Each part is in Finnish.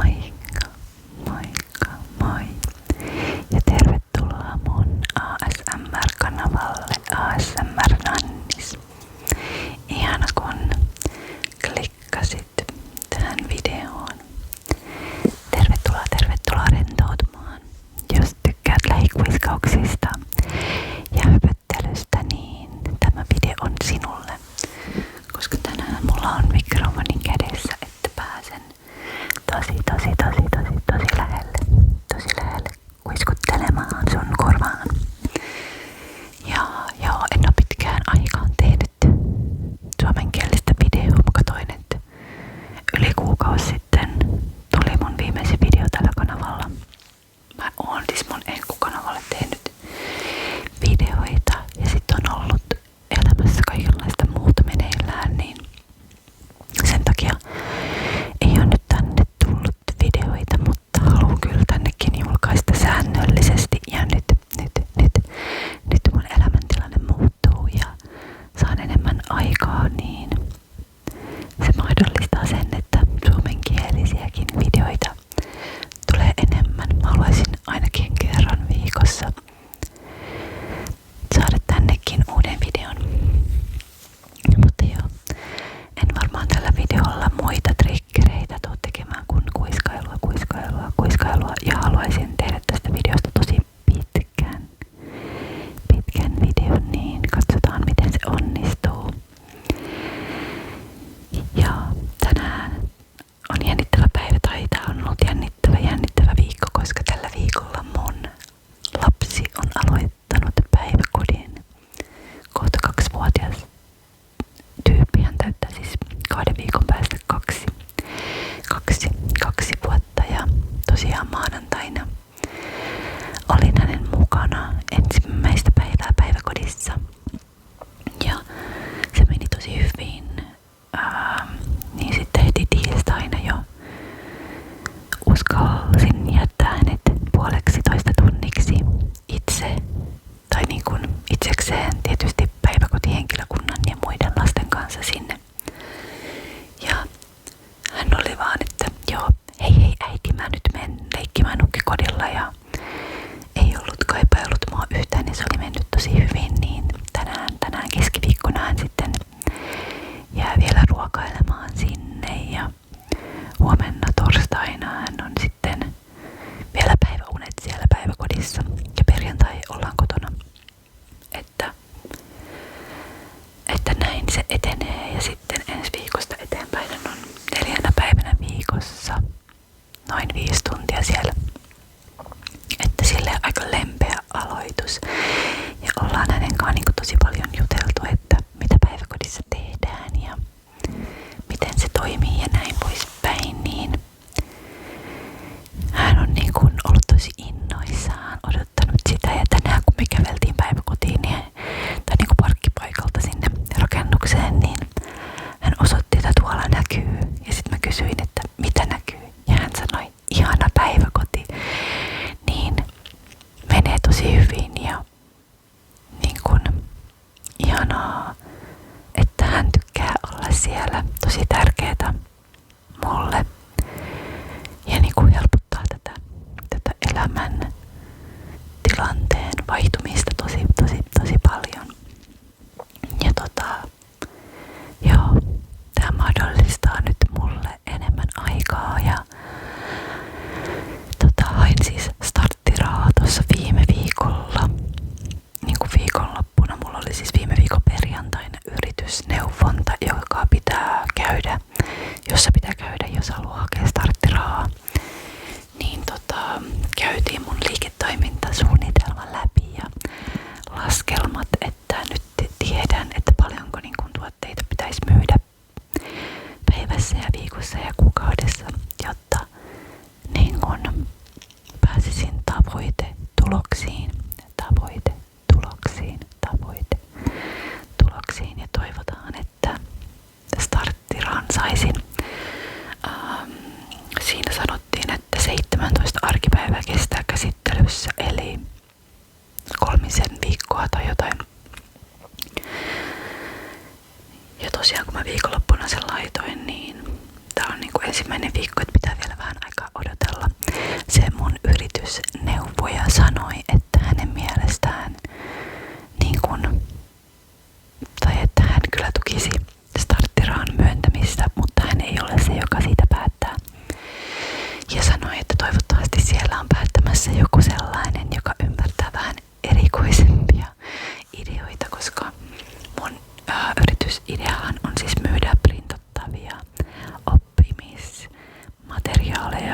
Moikka, moikka, moi ja tervetuloa mun ASMR-kanavalle ASMR Nannis. Ihana kun klikkasit tähän videoon. Tervetuloa rentoutumaan. Jos tykkäät lähikuiskauksista ja höpöttelystä, niin tämä video on sinulle. Koska tänään mulla on mikrofonin kädessä, että pääsen tosi lähelle kuiskuttelemaan sun korvaan. Ja joo, en oo pitkään aikaan tehnyt suomenkielistä videoa. Mä katoin, että yli kuukausi sitten tuli mun viimeisin video tällä kanavalla. Mä oon siis mun enkukanavalle tehnyt videoita ja sit on ollut elämässä kaikenlaista muuta meneillään, niin sen takia ei oo nyt tänne tullut videoita.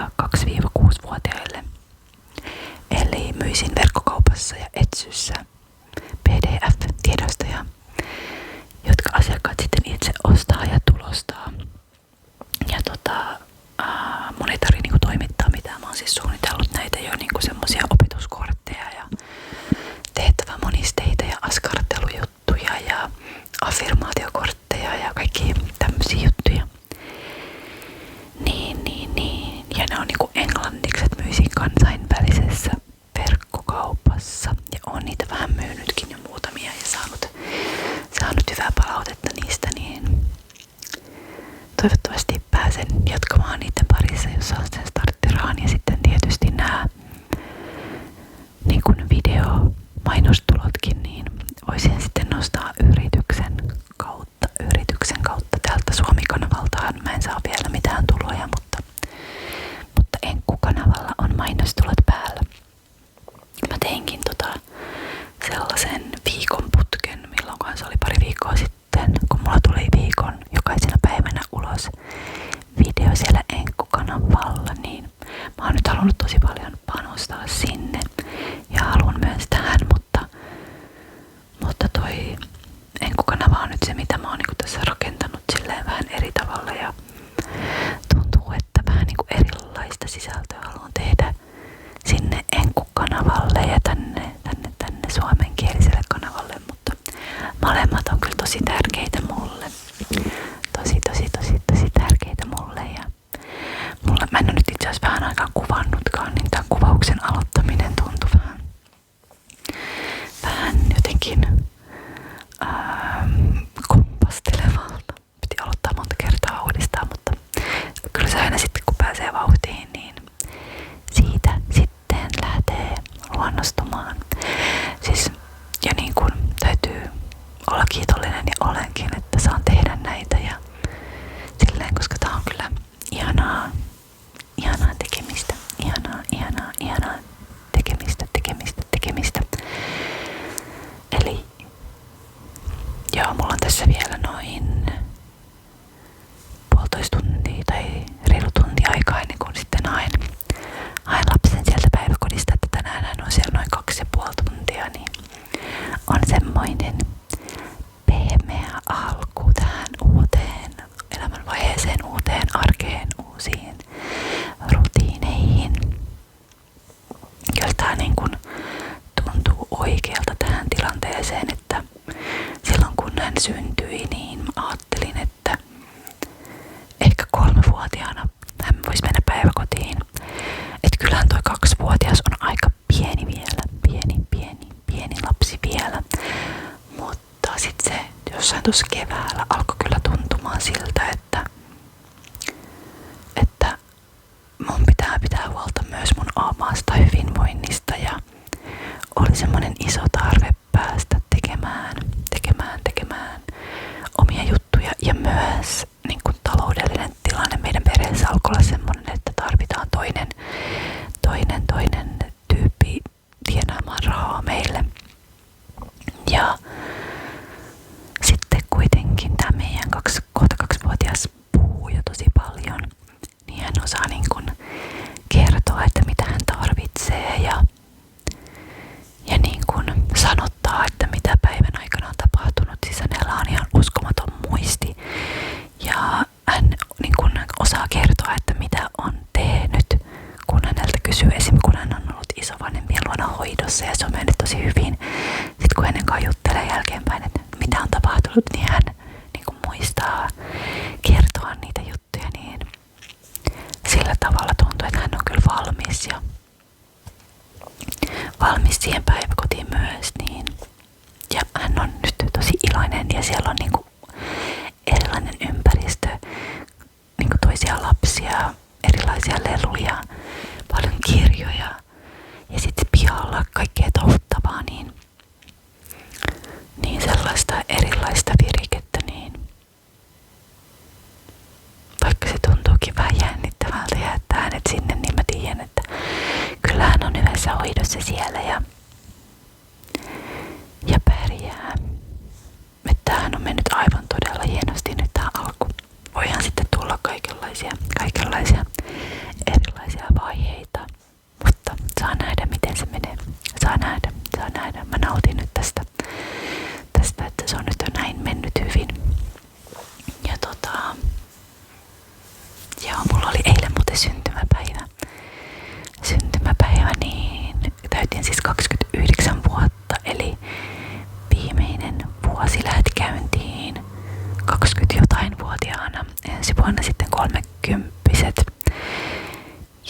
ja 2-6-vuotiaille. Eli myisin verkkokaupassa ja Etsyssä PDF-tiedostoja, jotka asiakkaat sitten itse ostaa ja tulostaa. Ja mun ei tarvitse niinku toimittaa mitään. Mä oon siis suunnitellut näitä jo niinku semmosia opetuskortteja ja tehtävämonisteita ja askartelujuttuja ja affirmaatiokortteja ja kaikki tämmösiä juttuja. Niin. Ja ne on niinku englanniksi, että myisin kansainvälisessä verkkokaupassa. Ja oon niitä vähän myynytkin jo muutamia ja saanut hyvää palautetta niistä, niin toivottavasti pääsen jatkamaan niiden parissa, jos saan sen starttirahan. Ja sitten tietysti nämä niin kuin videomainostulotkin, niin voisin sitten nostaa yrityksen kautta täältä Suomi-kanavaltahan. Mä en saa vielä mitään tuloja, mutta Enkku-kanavalla on mainostulot päällä. Mä teinkin sellaisen viikon putken, milloinkaan se oli pari viikkoa sitten, kun mulla tuli viikon jokaisena päivänä ulos video siellä Enkku-kanavalla, niin mä oon nyt halunnut tosi paljon panostaa sinne ja haluan myös tähän, mutta toi Enkku-kanava on nyt se, mitä mä oon niinku tässä rakentanut silleen vähän eri tavalla ja tuntuu, että vähän niinku erilaista sisältöä haluan tehdä sinne Enkku-kanavalle ja tänne suomenkieliselle kanavalle, mutta molemmat on kyllä tosi tärkeitä mulle. Tosi tärkeitä mulle ja mä en ole nyt itse asiassa vähän aikaa kuvannutkaan, niin tämän kuvauksen aloittaminen tuntui vähän jotenkin kompastelevalta. Piti aloittaa monta kertaa uudestaan, mutta kyllä se aina sitten kun pääsee vauhtiin, niin siitä sitten lähtee luonnostumaan. Siis, ja niin kuin täytyy olla kiitollinen ja olenkin, että saan tehdä näitä ja silleen, koska tää on kyllä ihanaa tekemistä. Ihanaa tekemistä. Eli joo, mulla on tässä vielä noin 1,5 tuntia tai reilu tunti aikaa ennen kuin sitten haen lapsen sieltä päiväkodista, että tänään hän on siellä noin 2,5 tuntia, niin on semmoinen pehmeä alku tähän uuteen elämänvaiheeseen, uuteen arkeen, uusiin rutiineihin. Kyllä tää niin kun tuntuu oikealta tähän tilanteeseen, että silloin kun hän syntyi, niin ajattelin, että ehkä 3-vuotiaana hän voisi mennä päiväkotiin. Että kyllähän toi 2-vuotias on aika pieni vielä, pieni lapsi vielä. Mutta sitten se jossain tuossa keväällä alkoi kyllä tuntumaan siltä, että mun pitää huolta myös mun omasta hyvinvoinnista ja oli semmoinen iso tarve päästä tekemään omia juttuja ja myös niin kun taloudellinen tilanne meidän perheessä alkoi olla semmoinen, että tarvitaan toinen tyyppi tienaamaan rahaa meille. Ja sitten kuitenkin tämä meidän kohta 2-vuotias puhuu jo tosi paljon, niin hän osaa niin kun kertoa, että mitä hän tarvitsee ja niin kun sanottaa, että mitä päivän aikana on tapahtunut. Siis hänellä on ihan uskomaton muisti ja hän niin kun osaa kertoa, että mitä on tehnyt, kun häneltä kysyy esim. Kun hän on ollut isovanhempien luona hoidossa ja se on mennyt tosi hyvin. Sitten kun hänen kanssa juttelee jälkeenpäin, että mitä on tapahtunut, niin hän niin kun muistaa kertoa niitä juttuja, niin sillä tavalla tuntuu, että hän on kyllä valmis siihen päiväkotiin myös, niin ja hän on nyt tosi iloinen ja siellä on niinku erilainen ympäristö, niinku toisia lapsia, erilaisia leluja, paljon kirjoja ja sitten pihalla kaikkea touhuttavaa, niin sellaista erilaista virikettä, niin vaikka se tuntuukin vähän jännittävältä jättää hänet sinne, niin mä tiedän, että kyllä hän on hyvässä hoidossa siellä ja pärjää. Että tämähän on mennyt aivan todella hienosti nyt tää alku. Voihan sitten tulla kaikenlaisia erilaisia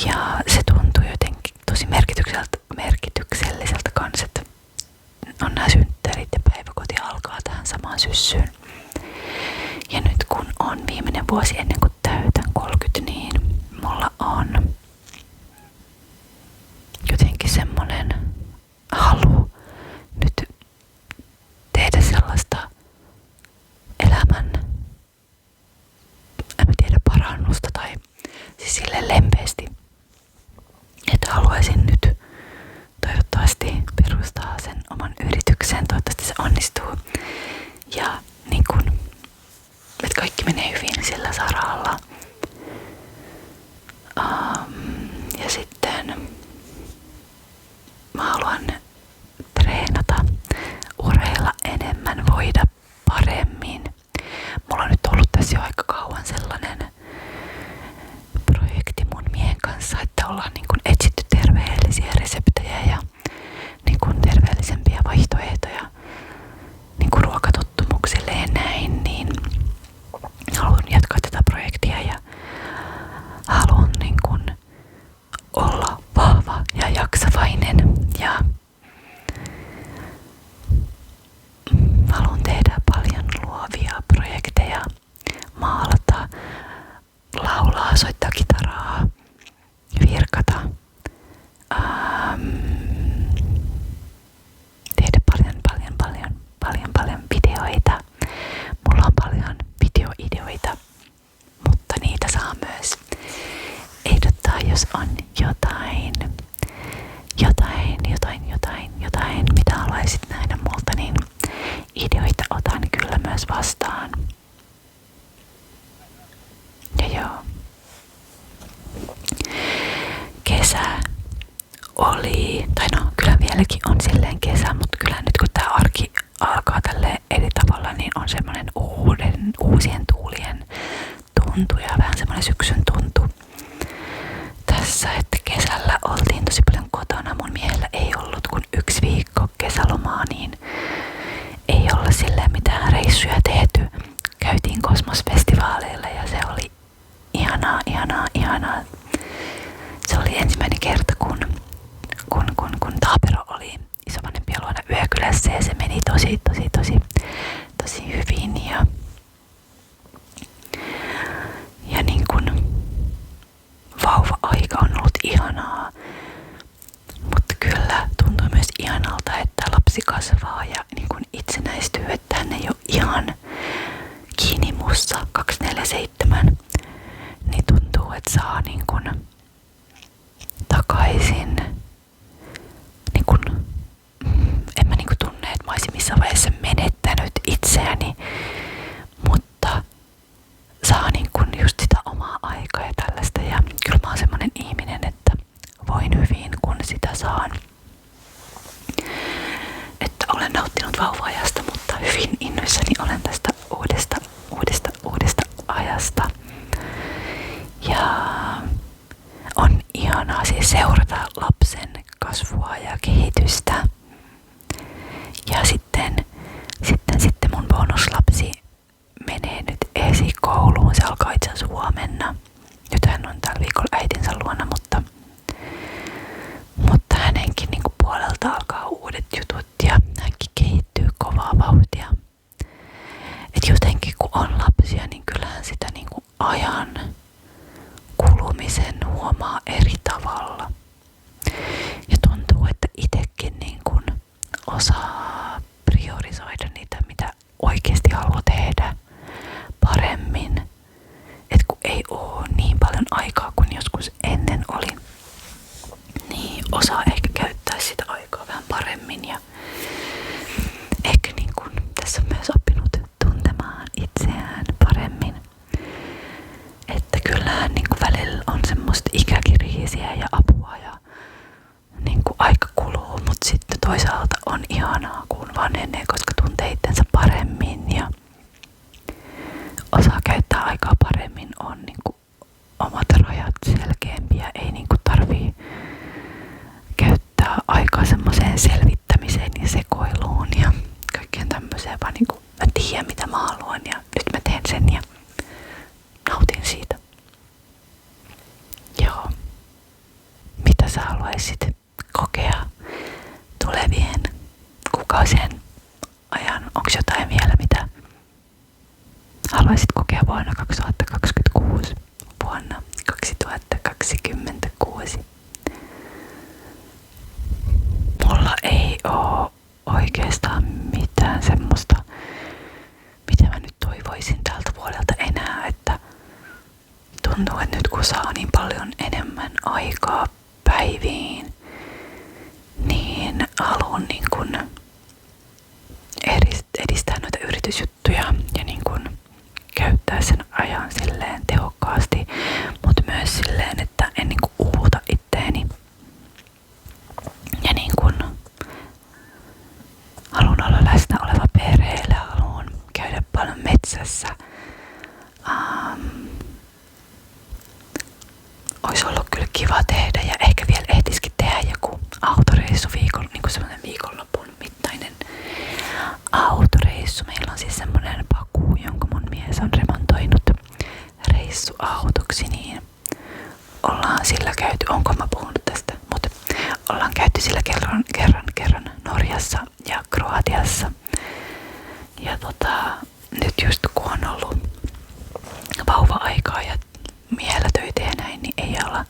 Ja se tuntuu jotenkin tosi merkitykselliseltä kans, että on nämä synttärit ja päiväkoti alkaa tähän samaan syssyyn. Ja nyt kun on viimeinen vuosi ennen kuin täytän 30, niin mulla on jotenkin semmonen halu nyt tehdä sellaista elämän, en tiedä, parannusta tai siis silleen lempeästi, että haluaisin nyt toivottavasti perustaa sen oman yrityksen, toivottavasti se onnistuu ja niin kun, että kaikki menee hyvin sillä saralla. Ja sitten mä haluan treenata, urheilla enemmän, voida paremmin. Mulla on nyt ollut tässä jo aika kauan sellainen projekti mun miehen kanssa, että ollaan niin kuin etsitty terveellisiä reseptejä ja niin kuin terveellisempiä vaihtoehtoja niin kuin ruokatottumuksille ja näin, niin haluan jatkaa tätä projektia ja haluan niin kuin olla vahva ja jaksavainen ja haluan tehdä paljon luovia projekteja, maalata, laulaa, soittaa kitaraa, virkata, tehdä paljon videoita. Mulla on paljon videoideoita, mutta niitä saa myös ehdottaa, jos on jotain, mitä haluaisit nähdä multa, niin ideoita otan kyllä myös vastaan. Ja joo. Kesä oli, tai no kyllä vieläkin on silleen kesä, mutta kyllä nyt kun tää arki alkaa tälleen eri tavalla, niin on semmonen uusien tuulien tuntu ja vähän semmonen syksyn tuntu tässä, että kesällä oltiin tosi paljon kotona. Mun miehellä ei ollut kuin 1 viikko kesälomaa, niin ei olla silleen mitään reissuja tehty. Käytiin Kosmos-festivaaleilla ja se oli ihanaa. Se oli ensimmäinen kerta, kun Taapero oli isovanhempien luona yökylässä ja se meni tosi hyvin ja niin kun vauva-aika on ollut ihanaa, mutta kyllä tuntuu myös ihanalta, että lapsi kasvaa ja niin kun itsenäistyy, että hän ei ole ihan kiinni musta 24/7, niin tuntuu, että saa niin kun takaisin niin kun, en mä niin kun tunne, että mä olisin missään vaiheessa menettänyt itseäni, mutta saa niin kun just sitä omaa aikaa ja tällaista. Ja kyllä mä oon semmonen ihminen, että voin hyvin, kun sitä saan. Että olen nauttinut vauva-ajasta, mutta hyvin innoissani olen tästä uudesta ajasta. Ja on ihanaa siis seurata lapsen kasvua ja kehitystä. Ja sitten mun bonuslapsi menee nyt esikouluun. Se alkaa itse asiassa huomenna. Nyt hän on tällä viikolla äitinsä luona, mutta hänenkin niin kuin puolelta alkaa uudet jutut ja hänkin kehittyy kovaa vauhtia. Et jotenkin kun on lapsia, niin kyllähän sitä niin kuin ajan kulumisen huomaa eri tavalla. Ja tuntuu, että itsekin niin kuin osaa priorisoida niitä, mitä oikeasti haluaa tehdä paremmin. Et kun ei oo niin paljon aikaa kuin joskus ennen oli, niin osaa ehkä käyttää sitä aikaa vähän paremmin. Ja ehkä niin kuin tässä on myös oppinut tuntemaan itseään paremmin. Että kyllähän niin kuin välillä on semmoista ikäkriisiä mitä sä haluaisit kokea tulevien kuukausien ajan? Onko jotain vielä, mitä haluaisit kokea vuonna 2026, vuonna 2026? Mulla ei oo oikeastaan mitään semmoista, mitä mä nyt toivoisin tältä vuodelta enää, että tuntuu, että nyt kun saa niin paljon enemmän aikaa päiviin, niin haluan niin kun edistää noita yritysjuttuja ja niin kun käyttää sen ajan silleen tehokkaasti, mutta myös silleen, että en niin kun uuvuta itteeni. Ja niin kun haluan olla läsnä oleva perheelle, haluan käydä paljon metsässä. Olisi ollut kyllä kiva tehdä ja ehkä vielä ehtisikin tehdä joku autoreissu niin kuin semmoinen viikonlopun mittainen autoreissu. Meillä on siis semmoinen paku, jonka mun mies on remontoinut reissuautoksi, niin ollaan sillä käyty, onko mä puhunut tästä, mutta ollaan käyty sillä kerran Norjassa ja Kroatiassa. Ja nyt just kun on ollut vauva-aikaa ja miehellä töitä ja näin, niin ei olla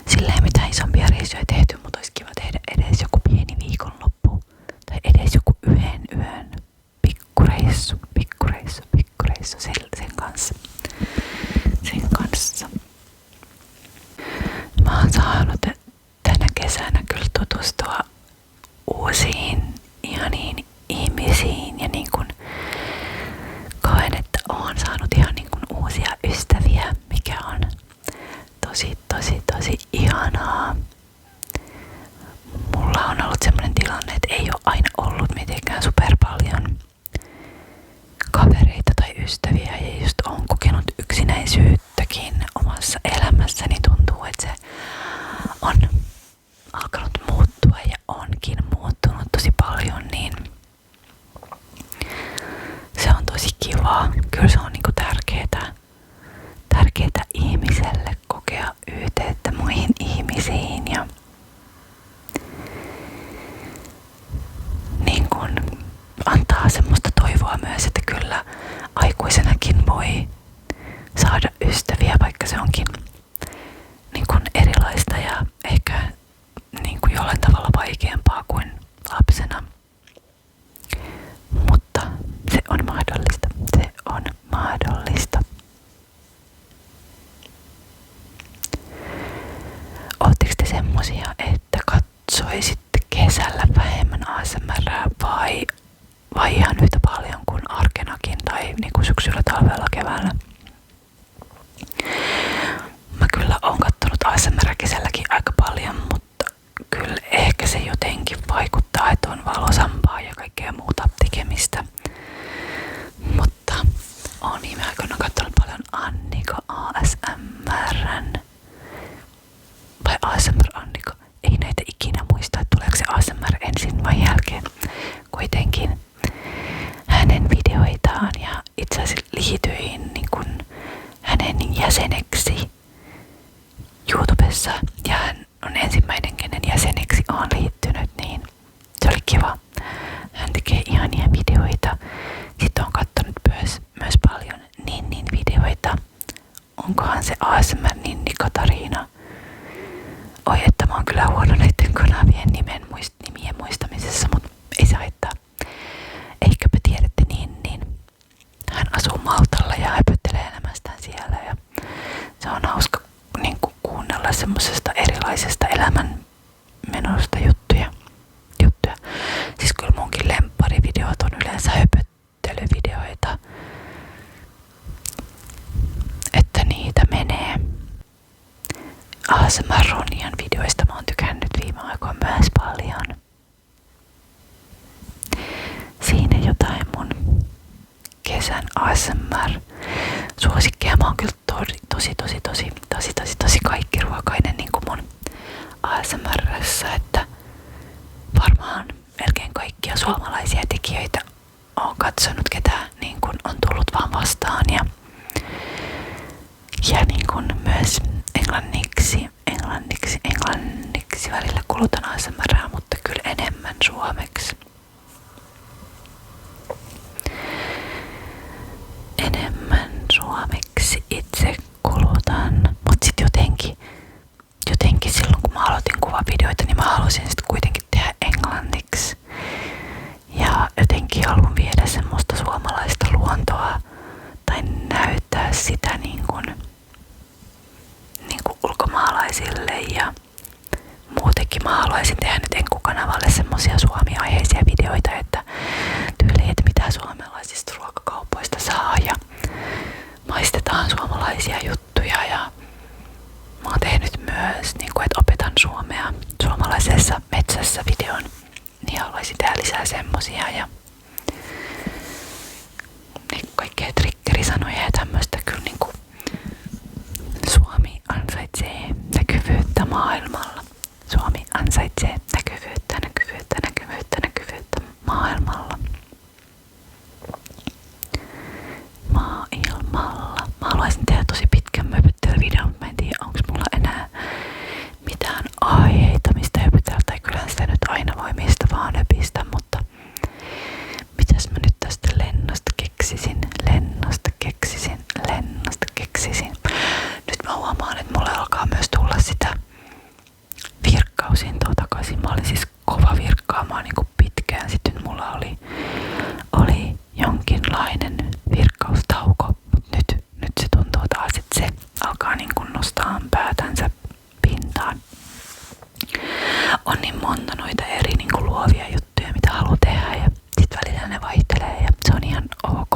silleen mitään isompia reissuja tehty, mutta olisi kiva tehdä edes joku pieni viikonloppu tai edes joku yhden yön pikkureissu sen kanssa. Mä oon saanut tänä kesänä kyllä tutustua uusiin ihaniin ihmisiin ja niin kun koen, että oon saanut ihan niin kun uusia ystäviä, mikä on tosi ihanaa. Mulla on ollut semmoinen tilanne, että ei ole aina ollut mitenkään super paljon kavereita tai ystäviä ja just on kokenut yksinäisyyttäkin omassa elämässäni. Tuntuu, että se on alkanut muuttua ja onkin muuttunut tosi paljon, niin se on tosi kivaa. Kyllä se on niinku tärkeetä ihmiselle kokea yhteyttä muihin ihmisiin ja niin kun antaa semmoista toivoa myös, että kyllä aikuisenakin voi saada ystäviä, vaikka se onkin niin kun erilaista ja ehkä niin kun jollain tavalla vaikeampaa kuin lapsena. Mutta se on mahdollista. Ootteko te semmosia, että katsoisitte kesällä vähemmän ASMR:ää vai ihan yhtä paljon kuin arkenakin tai niinku syksyllä, talvella, keväällä? Mä kyllä oon kattonut ASMR:ää kesälläkin aika paljon, mutta kyllä ehkä se jotenkin vaikuttaa, että on valosampaa ja kaikkea muuta tekemistä. Mutta oon viime aikoina katsonut paljon Annika ASMR:n. Vai ASMR Annika? Ei näitä ikinä muista, että tuleeko se ASMR ensin vai jälkeen. Kuitenkin hänen videoitaan ja itse asiassa liityin niin kun hänen jäseneksi YouTubessa. Ja hän on ensimmäinen, kenen jäseneksi on liittynyt, niin se oli kiva. Hän tekee ihania videoita. Sitten on katsonut myös paljon Ninnin videoita. Onkohan se ASMR Ninni Katariina? Oi, että mä oon kyllä huono näiden kanavien nimien muistamisessa, mutta ei se haittaa. Ehkäpä tiedätte Ninnin. Hän asuu Maltalla ja höpöttelee elämästään siellä. Ja se on hauska niin kuunnella semmosesta erilaisesta elämänmenosta juttuja. Siis kyllä munkin lempparivideot on yleensä höpöttelyvideoita. Että niitä menee. ASMR Ronian videoista mä oon tykännyt viime aikoina myös paljon. Siinä jotain mun kesän ASMR suosikkeja. Mä oon kyllä tosi kaikkiruokainen niin kuin mun ASMR:ssä, että varmaan melkein kaikkia suomalaisia tekijöitä oon katsonut, ketä niin kuin on tullut vaan vastaan ja niin kuin myös englanniksi suomeksi välillä kulutan ASMR:ää, mutta kyllä enemmän suomeksi. Enemmän suomeksi itse kulutan, mut sit jotenkin silloin kun mä aloitin kuvavideoita, niin mä halusin sit kuitenkin tehdä englanniksi. Ja jotenkin haluan viedä semmoista suomalaista luontoa tai näyttää sitä niin kuin ulkomaalaisille ja muutenkin mä haluaisin tehdä nyt Enku-kanavalle semmosia Suomi-aiheisia videoita, että tyyliin, että mitä suomalaisista ruokakaupoista saa ja maistetaan suomalaisia juttuja ja mä oon tehnyt myös, niin kuin, että opetan suomea suomalaisessa metsässä videon, niin haluaisin tehdä lisää semmosia ja niin kaikkea triggerisanoja ja tämmöstä kyllä niinku Suomi ansaitsee näkyvyyttä maailmalla. Suomi ansaitsee näkyvyyttä maailmalla. Maailmalla. Mä haluaisin tehdä tosi pitkän höpöttelyvideon, mutta mä en tiedä onko mulla enää mitään aiheita mistä höpötellä, tai kyllähän sitä nyt aina voi mistä vaan höpistä, mutta mitäs mä nyt tästä lennosta keksisin. Nyt mä huomaan, että mulle alkaa myös tulla sitä virkkausintoa takaisin. Mä olin siis kova virkkaamaan niinku pitkään. Sitten mulla oli jonkinlainen virkkaustauko, mutta nyt se tuntuu taas, että se alkaa niinku nostaa päätänsä pintaan. On niin monta noita eri niinku luovia juttuja, mitä haluan tehdä ja sit välillä ne vaihtelee ja se on ihan ok.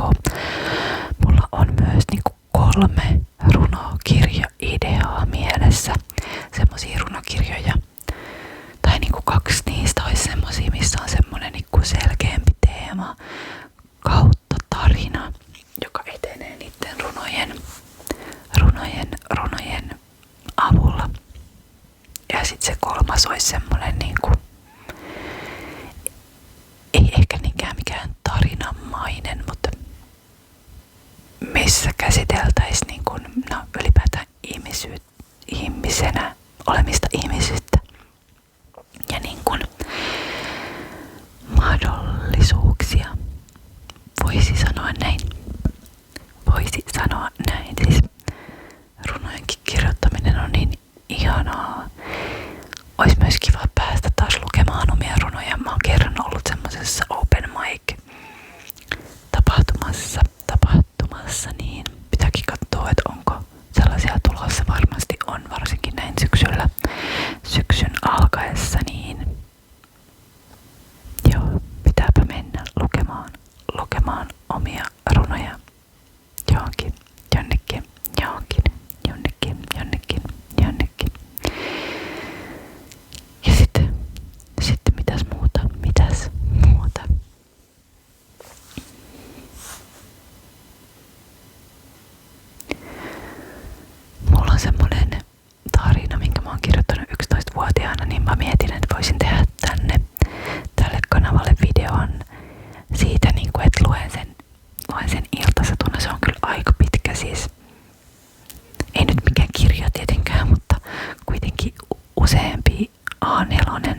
Mulla on myös niinku 3 runokirja-ideaa mielessä. Semmosia runokirjoja. Tai niinku 2 niistä olisi semmosia, missä on semmonen niinku selkeämpi teema kautta tarina, joka etenee niiden runojen avulla. Ja sit se 3 olisi semmonen niinku ei ehkä niinkään mikään tarinamainen, mutta missä käsiteltäisiin niin kuin, ylipäätään ihmisenä olemista ihmisistä ja niin kuin mahdollisuuksia. Voisi sanoa näin. Siis runojenkin kirjoittaminen on niin ihanaa. Olisi myös kiva päästä taas lukemaan omia runoja. Mä oon kerran ollut semmosessa open mic tapahtumassa, niin pitääkin katsoa, että onko sellaisia tulossa. Varmasti on, varsinkin näin syksyn alkaessa, niin joo, pitääpä mennä lukemaan omia runoja jonnekin. Ja sitten mitäs muuta? Mulla on semmonen tarina, minkä mä oon kirjoittanut 11-vuotiaana, niin mä mietin, että voisin tehdä tälle kanavalle videon siitä, niin kuin, että luen sen iltasatuna. Se on kyllä aika pitkä siis. Ei nyt mikään kirja tietenkään, mutta kuitenkin useampi A4,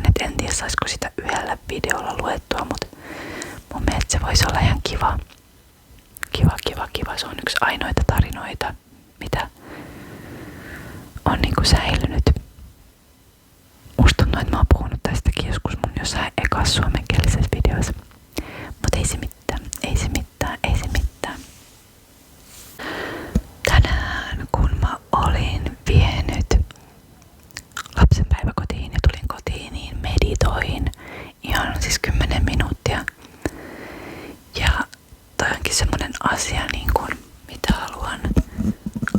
et en tiedä saisiko sitä yhdellä videolla luettua, mutta mun mielestä se voisi olla ihan kiva. Se on yksi ainoita tarinoita, mitä on niinku säilynyt. Musta tuntuu, että mä oon puhunut tästäkin joskus mun jossain ekas suomenkielisessä videossa. Mut ei se mitään. Tänään kun mä olin vienyt lapsen päiväkotiin ja tulin kotiin, niin meditoin ihan siis 10 minuuttia. Ja toi onkin semmonen asia, niin kun, mitä haluan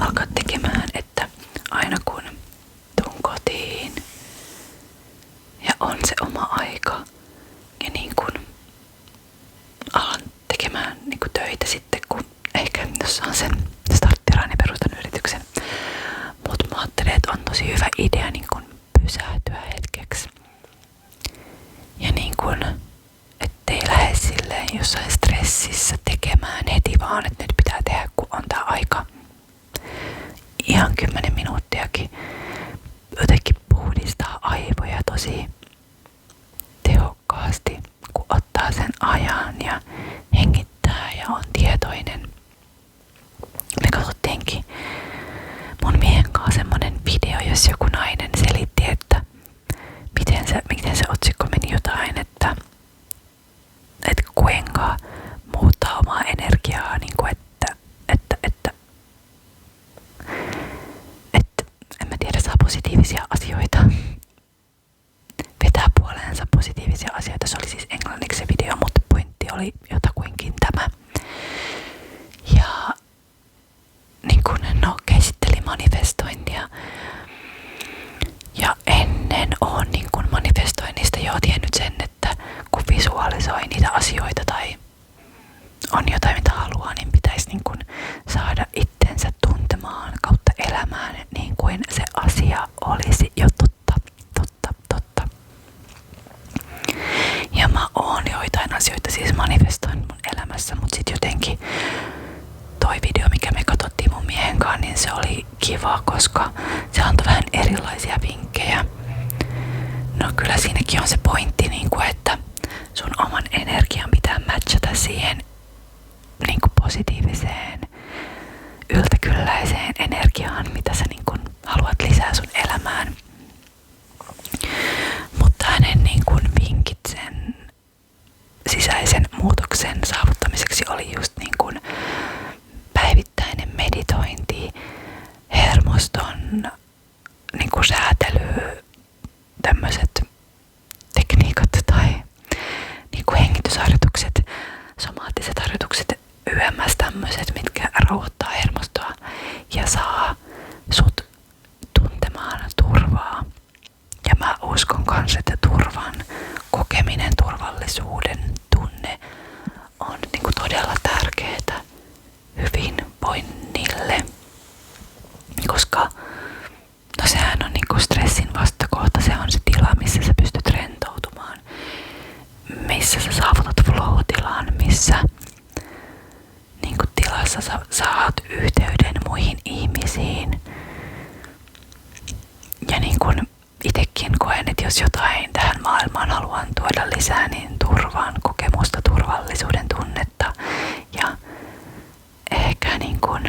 alkaa tekemään, että aina kun tuun kotiin ja on se oma aika ja niin kun alan tekemään niin kun töitä sitten, kun ehkä jos saan sen starttiraan ja perustan yrityksen. Mutta mä ajattelen, että on tosi hyvä idea niin kun pysähtyä hetkeksi. Ja niin kun, ettei lähde silleen jossain stressissä tekemään heti vaan, että nyt pitää tehdä, kun on tää aika. Ihan 10 minuuttiakin tosi tehokkaasti, kun ottaa sen ajan ja hengittää ja on tietoinen. Me katsottiinkin mun miehen kanssa semmonen video, jos joku nainen selitti, että miten se otsikko meni jotain, että kuinka muuttaa omaa energiaa, niin kuin että en mä tiedä, saa positiivisia asioita, vetää puoleensa positiivisia asioita. Se oli siis englanniksi se video, mutta pointti oli jotakuinkin tämä. Ja niin kun käsitteli manifestointia. Ja ennen on niin kun manifestoinnista jo tiennyt sen, että kun visualisoi niitä asioita tai on jotain mitä haluaa, niin pitäisi niin kun saada itsensä tuntemaan kautta elämään niin kuin se asia olisi jo totta. Ja mä oon joitain asioita siis manifestoinut mun elämässä, mutta sit jotenkin toi video, mikä me katsottiin mun miehen kanssa, niin se oli kiva, koska se antoi vähän erilaisia vinkkejä. No kyllä siinäkin on se pointti, niin kuin, että sun oman energian pitää matchata siihen niin kuin positiiviseen, yltäkylläiseen energiaan, mitä sä niin kuin haluat lisää sun elämään. Mutta hänen niin kuin vinkit sen sisäisen muutoksen saavuttamiseksi oli just niin kuin päivittäinen meditointi, hermoston niin kuin säätely, tämmöiset tekniikat tai niin kuin hengitysharjoitukset, somaattiset harjoitukset, YMS tämmöiset, mitkä rauhoittaa hermostoa ja saa sut tuntemaan turvaa. Ja mä uskon kans, että turvan kokeminen, turvallisuuden tunne on niinku todella tärkeää hyvinvoinnille. Koska no sehän on niinku stressin vastakohta, se on se tila, missä sä pystyt rentoutumaan. Missä sä saavutat flow-tilaan, missä niinku tilassa sä saat yhteyden muihin ihmisiin. Ja niin kun itekin koen, että jos jotain tähän maailmaan haluan tuoda lisää, niin turvan kokemusta, turvallisuuden tunnetta. Ja ehkä niin kun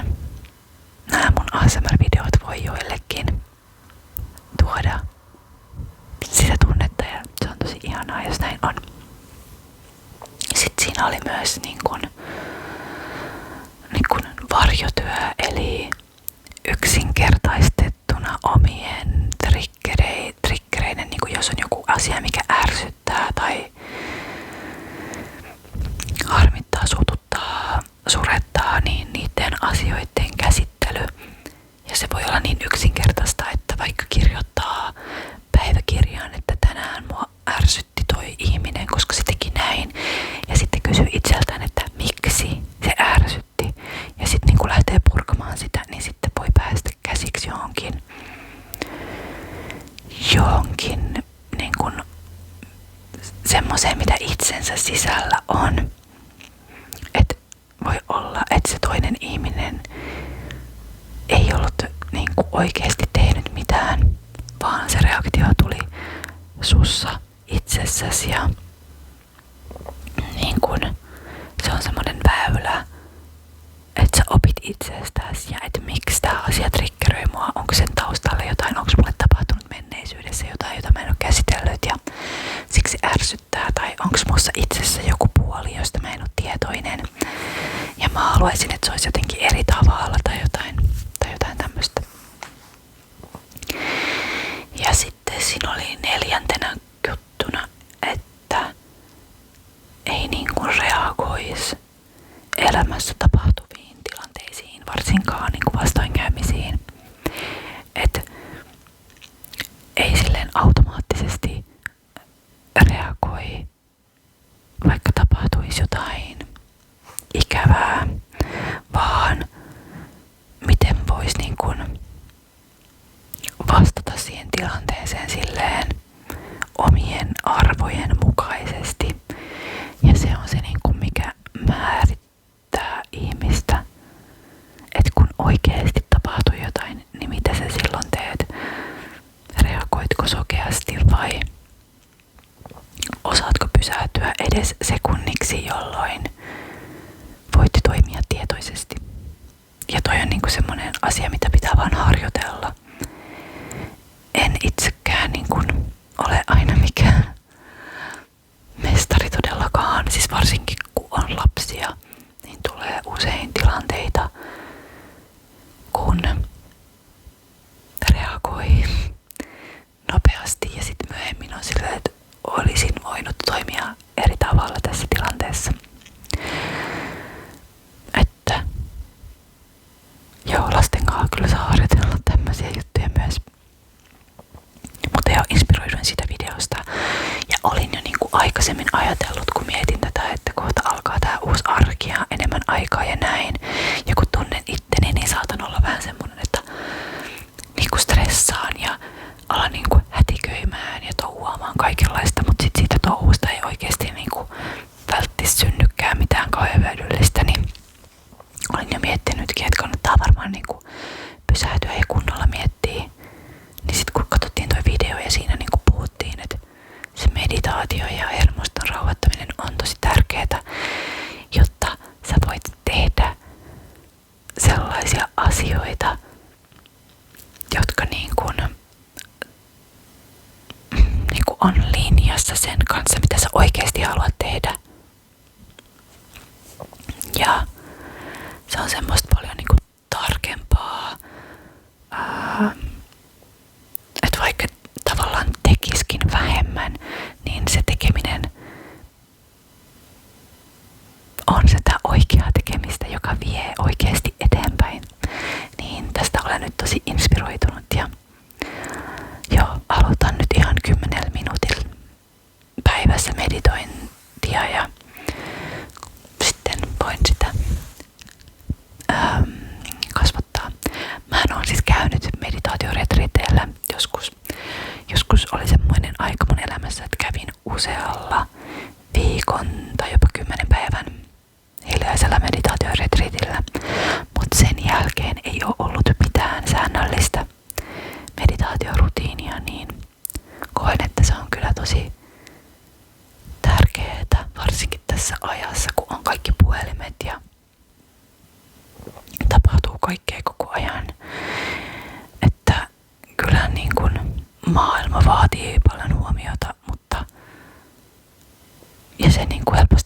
nämä mun ASMR-videot voi joillekin tuoda sitä tunnetta ja se on tosi ihanaa, jos näin on. Sitten siinä oli myös niin kun varjotyö, eli yksinkertaistettuna omien triggereiden, niin kuin jos on joku asia, mikä ärsyttää tai harmittaa, suututtaa, surettaa, niin niiden asioiden käsittely. Ja se voi olla niin yksinkertaista, että vaikka kirjoittaa päiväkirjaan, että tänään mua ärsytti toi ihminen, koska se teki näin. Ja sitten kysyy itseltään, että miksi se ärsytti. Ja sitten niin kun lähtee purkamaan sitä, niin sitten voi päästä käsiksi johonkin niin kun semmoiseen, mitä itsensä sisällä on. Et voi olla, että se toinen ihminen ei ollut niin kuin oikeasti tehnyt mitään, vaan se reaktio tuli sussa itsessäsi ja niin kun se on semmoinen väylä, että sä opit itsestäsi ja että miksi tää asia triggeröi mua, onko sen taustalla jotain, onko mulle tapahtunut menneisyydessä jotain, jota mä en ole käsitellyt ja siksi ärsyttää tai onko mussa itsessä joku puoli, josta mä en ole tietoinen ja mä haluaisin, että se olisi jotenkin eri tavalla tai jotain tämmöistä. Ja sitten siinä oli 4. juttuna, että ei niin kuin reagoisi elämässä tapahtuviin tilanteisiin, varsinkaan niin kuin vastoinkäymisiin. Että ei silleen automaattisesti reagoi, vaikka tapahtuisi jotain ikävää, vaan miten voisi niin kuin vastata siihen tilanteeseen silleen omien arvojen mukaisesti. Ja se on se niin kuin mikä määrittää ihmistä. Että kun oikeasti tapahtuu jotain, niin mitä sä silloin teet? Reagoitko sokeasti vai edes sekunniksi, jolloin voitte toimia tietoisesti. Ja toi on niinku semmonen asia, mitä pitää vaan harjoitella. En itsekään niinku ole aina mikään mestari todellakaan, siis varsinkin kun on lapsia, niin tulee usein tilanteita, kun reagoi nopeasti ja sitten myöhemmin on silleen, että olisin voinut toimia eri tavalla tässä tilanteessa. Että joo, lasten kanssa kyllä saa harjoitella tämmöisiä juttuja myös. Mutta joo, inspiroiduin siitä videosta ja olin jo niinku aikaisemmin ajatellut, kun mietin tätä, että kohta alkaa tää uusi arki ja enemmän aikaa ja näin. Ja kun tunnen itteni, niin saatan olla vähän semmonen, että niinku stressaan ja alan niinku hätiköimään ja touhuamaan kaikenlaista, mutta sit siitä touhusta ei oikeesti niinku välttis synnykään mitään kauhean hyödyllistä, niin olin jo miettinytkin, että kannattaa varmaan niinku pysähtyä ja kunnolla miettiä. Niin sit kun katsottiin toi video ja siinä niinku puhuttiin, että se meditaatio ja hermoston rauhoittaminen on tosi tärkeää, jotta sä voit tehdä sellaisia asioita, jotka niinku on linjassa sen kanssa, mitä sä oikeesti haluat tehdä. Ja se on semmoista paljon niinku tarkempaa, että vaikka tavallaan tekiskin vähemmän, niin se tekeminen on sitä oikeaa tekemistä, joka vie oikeasti eteenpäin. Niin tästä olen nyt tosi inspiroitunut ja joo, aloitan nyt ihan 10 minuutilla päivässä meditointia ja sitten voin sitä kasvattaa. Mä oon siis käynyt meditaatioretriiteillä joskus oli semmoinen aika mun elämässä, että kävin usealla viikon tai jopa 10 päivän hiljaisella meditaatioretriitillä, mutta sen jälkeen ei ole ollut mitään säännöllistä meditaatiorutiinia, niin koen, että se on kyllä tosi tärkeää, varsinkin tässä ajassa, kun on kaikki puhelimet ja tapahtuu kaikkea koko ajan. Että kyllä niin kuin maailma vaatii paljon huomiota, mutta ja se niin kuin helposti